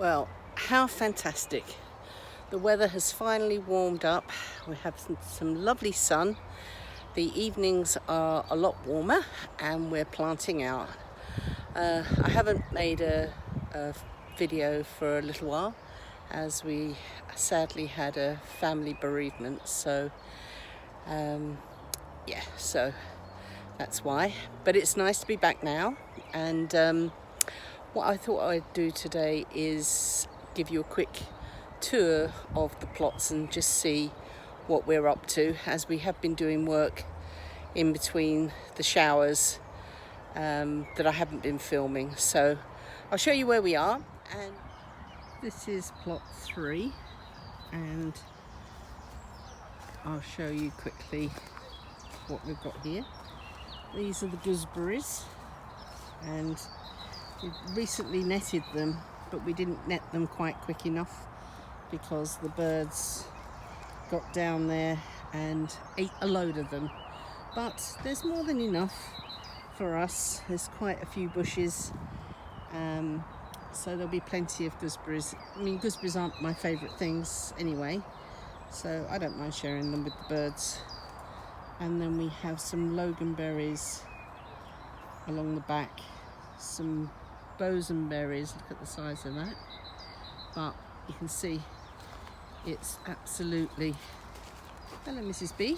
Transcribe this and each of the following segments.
Well, how fantastic. The weather has finally warmed up. We have some lovely sun. The evenings are a lot warmer and we're planting out. I haven't made a video for a little while as we sadly had a family bereavement. So that's why. But it's nice to be back now. And what I thought I'd do today is give you a quick tour of the plots and just see what we're up to, as we have been doing work in between the showers that I haven't been filming. So I'll show you where we are. And this is plot 3, and I'll show you quickly what we've got here. These are the gooseberries, and we recently netted them, but we didn't net them quite quick enough because the birds got down there and ate a load of them. But there's more than enough for us. There's quite a few bushes, so there'll be plenty of gooseberries. I mean, gooseberries aren't my favourite things anyway, so I don't mind sharing them with the birds. And then we have some loganberries along the back, some bosoberries. Look at the size of that. But you can see it's absolutely, hello Mrs. B,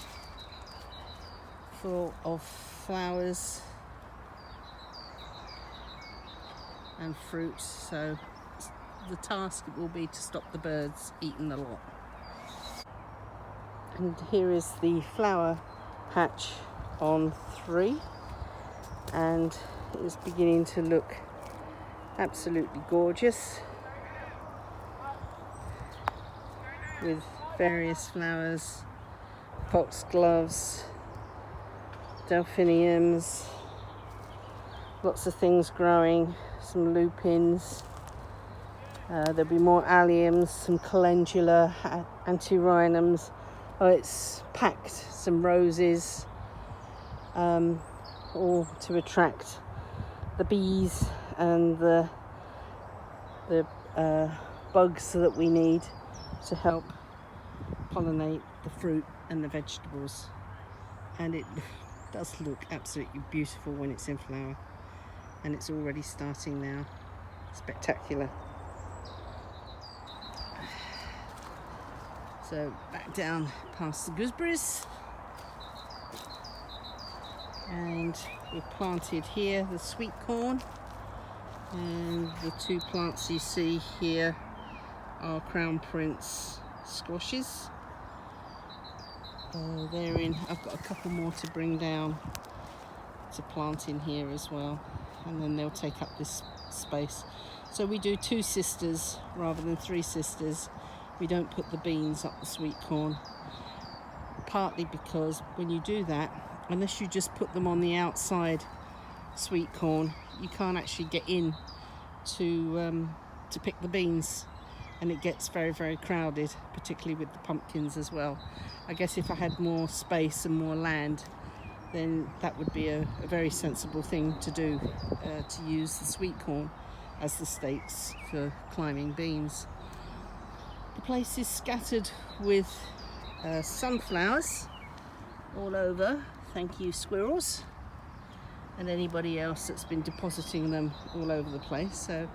full of flowers and fruit. So the task will be to stop the birds eating the lot. And here is the flower patch on 3, and it's beginning to look absolutely gorgeous with various flowers, foxgloves, delphiniums, lots of things growing, some lupins, there'll be more alliums, some calendula, antirrhinums. Oh, it's packed, some roses, all to attract the bees and the bugs that we need to help pollinate the fruit and the vegetables. And it does look absolutely beautiful when it's in flower, and it's already starting now. Spectacular. So back down past the gooseberries, and we've planted here the sweet corn, and the 2 plants you see here are Crown Prince squashes. I've got a couple more to bring down to plant in here as well, and then they'll take up this space. So we do 2 sisters rather than 3 sisters. We don't put the beans up the sweet corn, partly because when you do that, unless you just put them on the outside sweet corn, you can't actually get in to pick the beans, and it gets very, very crowded, particularly with the pumpkins as well. I guess if I had more space and more land, then that would be a very sensible thing to do, to use the sweet corn as the stakes for climbing beans. The place is scattered with sunflowers all over. Thank you, squirrels, and anybody else that's been depositing them all over the place. So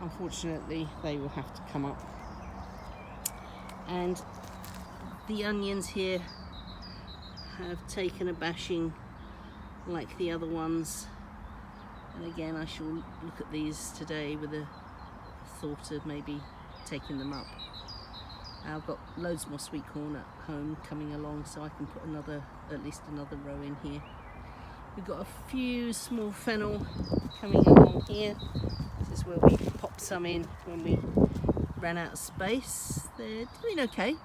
unfortunately they will have to come up. And the onions here have taken a bashing like the other ones, and again I shall look at these today with a thought of maybe taking them up. I've got loads more sweet corn at home coming along, so I can put at least another row in here. We've got a few small fennel coming along here. This is where we popped some in when we ran out of space. They're doing okay.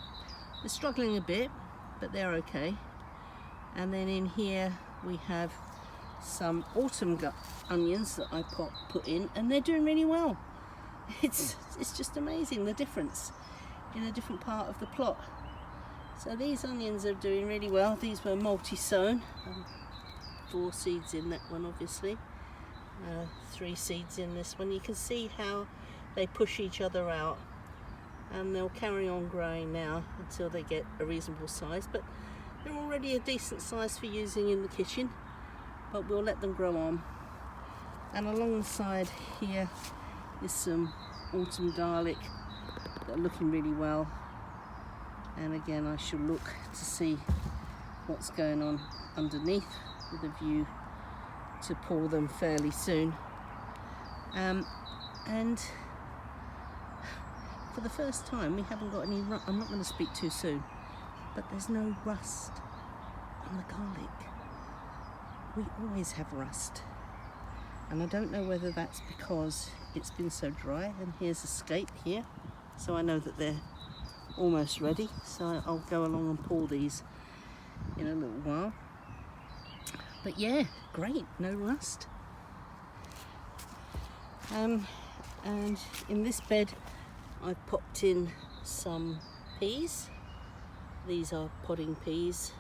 They're struggling a bit, but they're okay. And then in here we have some autumn onions that I put in, and they're doing really well. It's just amazing the difference in a different part of the plot. So these onions are doing really well. These were multi-sown. 4 seeds in that one, obviously. 3 seeds in this one. You can see how they push each other out, and they'll carry on growing now until they get a reasonable size, but they're already a decent size for using in the kitchen, but we'll let them grow on. And along the side here is some autumn garlic that are looking really well, and again I shall look to see what's going on underneath with a view to pull them fairly soon. And for the first time we haven't got any I'm not going to speak too soon, but there's no rust on the garlic. We always have rust, and I don't know whether that's because it's been so dry. And here's a scape here, so I know that they're almost ready, so I'll go along and pull these in a little while. But yeah, great, no rust. And in this bed I've popped in some peas. These are podding peas,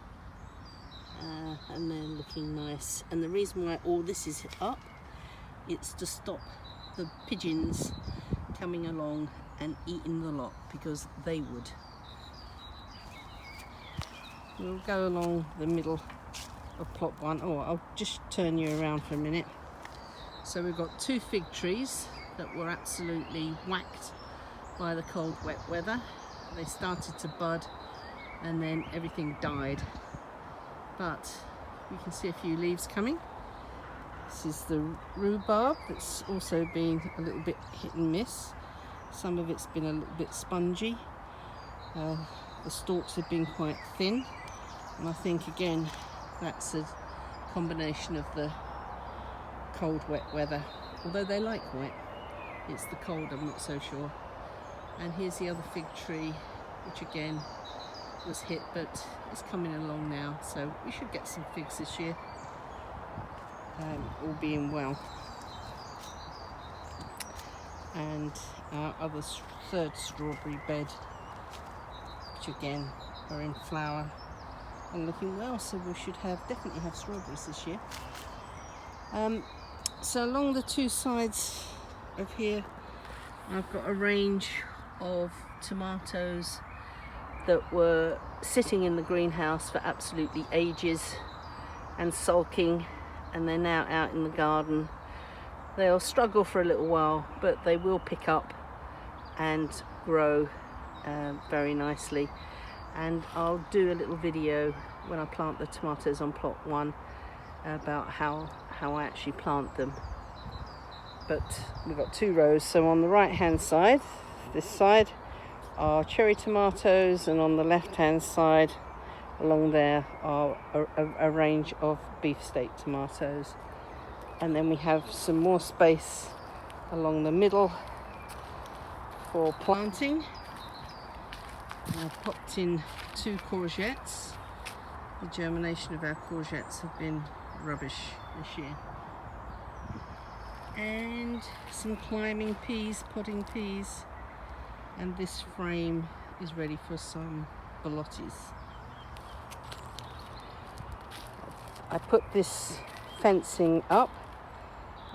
and they're looking nice. And the reason why all this is up, it's to stop the pigeons coming along and eating the lot, because they would. We'll go along the middle of plot 1. Oh, I'll just turn you around for a minute. So we've got 2 fig trees that were absolutely whacked by the cold wet weather. They started to bud and then everything died, but you can see a few leaves coming. This is the rhubarb that's also been a little bit hit and miss. Some of it's been a little bit spongy. The stalks have been quite thin, and I think again that's a combination of the cold wet weather, although they like wet. It's the cold, I'm not so sure. And here's the other fig tree, which again was hit, but it's coming along now, so we should get some figs this year, all being well. And our other third strawberry bed, which again are in flower and looking well, so we should definitely have strawberries this year. So along the 2 sides of here I've got a range of tomatoes that were sitting in the greenhouse for absolutely ages and sulking, and they're now out in the garden. They'll struggle for a little while, but they will pick up and grow very nicely. And I'll do a little video when I plant the tomatoes on plot 1 about how I actually plant them. But we've got 2 rows, so on the right hand side, this side, are cherry tomatoes, and on the left hand side along there are a range of beefsteak tomatoes. And then we have some more space along the middle for planting. I've popped in 2 courgettes. The germination of our courgettes have been rubbish this year. And some climbing peas, podding peas, and this frame is ready for some bolotis. I put this fencing up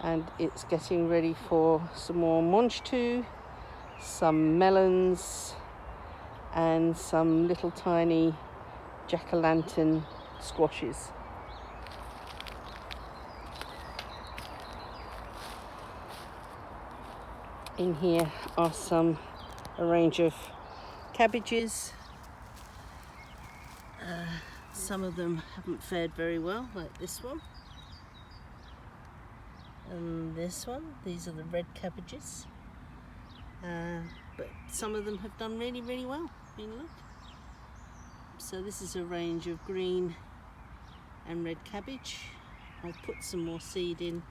and it's getting ready for some more monchtu, some melons, and some little tiny jack-o'-lantern squashes. In here are a range of cabbages. Some of them haven't fared very well, like this one and this one. These are the red cabbages, but some of them have done really, really well. I mean, look. So this is a range of green and red cabbage. I've put some more seed in,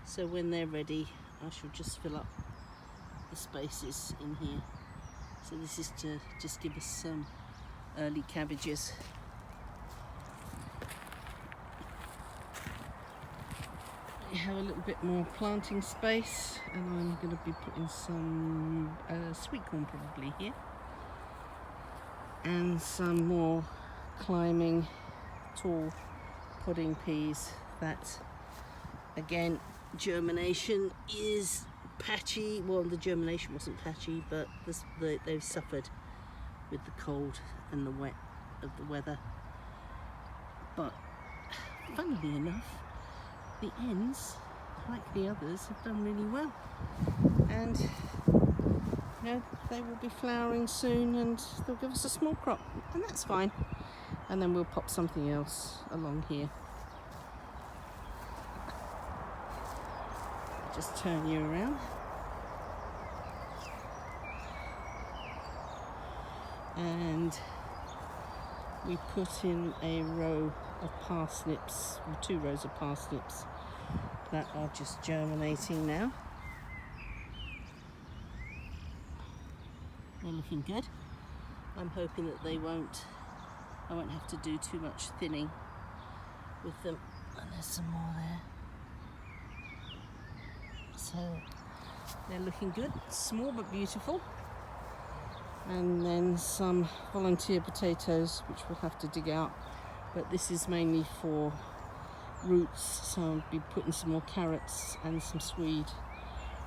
so when they're ready I shall just fill up the spaces in here. So this is to just give us some early cabbages. We have a little bit more planting space, and I'm going to be putting some sweet corn probably here, and some more climbing tall podding peas that again germination is patchy. Well, the germination wasn't patchy, but they've suffered with the cold and the wet of the weather. But funnily enough, the ends, like the others, have done really well, and you know, they will be flowering soon and they'll give us a small crop, and that's fine. And then we'll pop something else along here. Just turn you around. And we put in a row of parsnips, or 2 rows of parsnips that are just germinating now. They're looking good. I'm hoping that I won't have to do too much thinning with them. And there's some more there. So they're looking good, small but beautiful. And then some volunteer potatoes, which we'll have to dig out. But this is mainly for roots, so I'll be putting some more carrots and some swede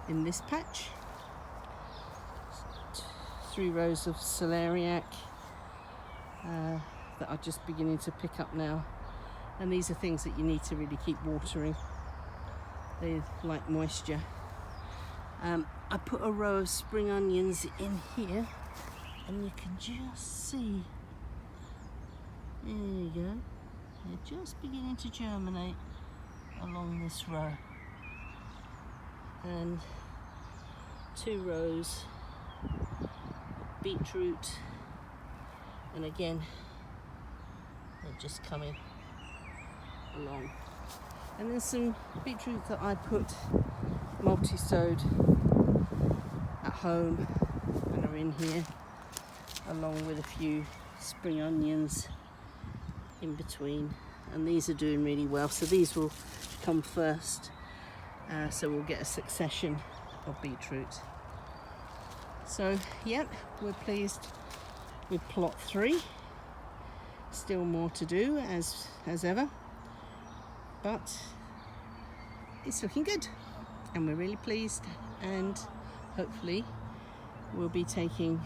in this patch. 3 rows of celeriac that are just beginning to pick up now. And these are things that you need to really keep watering. They like moisture. I put a row of spring onions in here, and you can just see, there you go, they're just beginning to germinate along this row. And 2 rows of beetroot, and again they're just coming along. And then some beetroot that I put multi-sowed at home and are in here, along with a few spring onions in between. And these are doing really well, so these will come first, so we'll get a succession of beetroot. So yep, we're pleased with plot 3. Still more to do as ever, but it's looking good and we're really pleased, and hopefully we'll be taking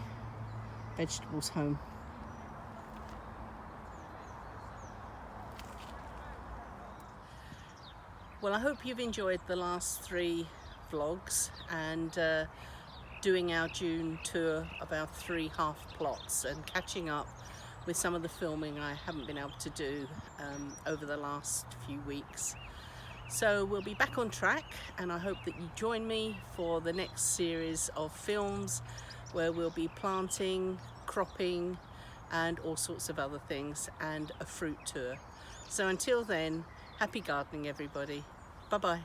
vegetables home. Well, I hope you've enjoyed the last 3 vlogs and doing our June tour of our 3 half plots and catching up with some of the filming I haven't been able to do over the last few weeks. So we'll be back on track, and I hope that you join me for the next series of films where we'll be planting, cropping and all sorts of other things, and a fruit tour. So until then, happy gardening everybody. Bye bye.